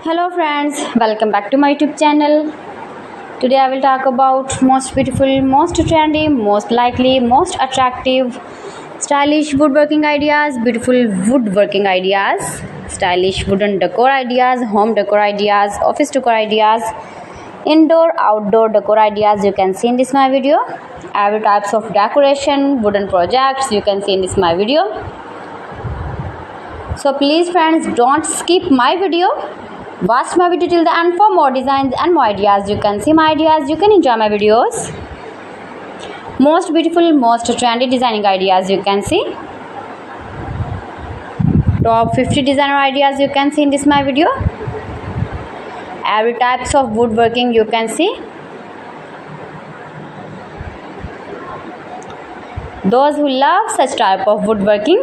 Hello friends, welcome back to my YouTube channel. Today I will talk about most beautiful, most trendy, most likely, most attractive, stylish woodworking ideas, beautiful woodworking ideas, stylish wooden decor ideas, home decor ideas, office decor ideas, indoor, outdoor decor ideas you can see in this my video. Every types of decoration, wooden projects you can see in this my video. So please friends, don't skip my video. Watch my video till the end for more designs and more ideas. You can see my ideas, you can enjoy my videos. Most beautiful, most trendy designing ideas you can see. Top 50 designer ideas you can see in this my video. Every types of woodworking you can see. Those who love such type of woodworking,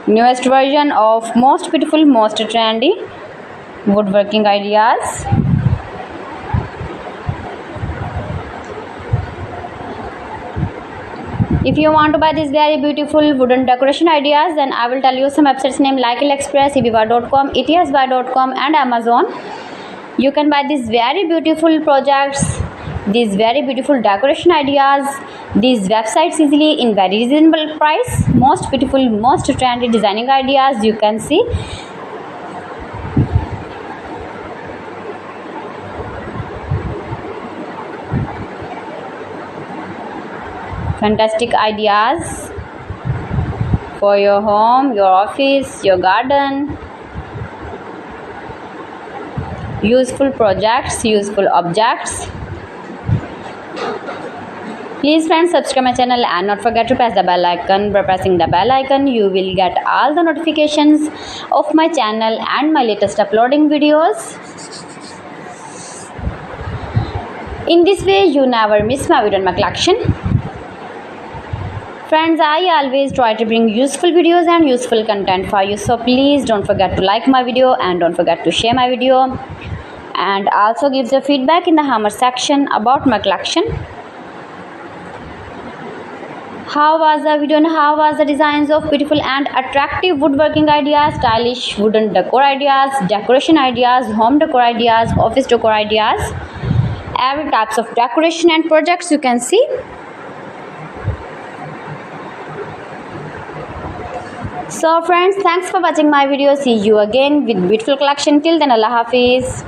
newest version of most beautiful, most trendy woodworking ideas. If you want to buy these very beautiful wooden decoration ideas, then I will tell you some websites name like AliExpress, eBay.com, etsbuy.com and Amazon. You can buy these very beautiful projects, these very beautiful decoration ideas, these websites easily in very reasonable price. Most beautiful, most trendy designing ideas you can see. Fantastic ideas for your home, your office, your garden. Useful projects, useful objects. Please friends, subscribe my channel and not forget to press the bell icon. By pressing the bell icon, you will get all the notifications of my channel and my latest uploading videos. In this way, you never miss my video and my collection. Friends, I always try to bring useful videos and useful content for you. So please don't forget to like my video and don't forget to share my video. And also give your feedback in the comment section about my collection. How was the video and how was the designs of beautiful and attractive woodworking ideas, stylish wooden decor ideas, decoration ideas, home decor ideas, office decor ideas, every types of decoration and projects you can see. So friends, thanks for watching my video. See you again with beautiful collection. Till then, Allah Hafiz.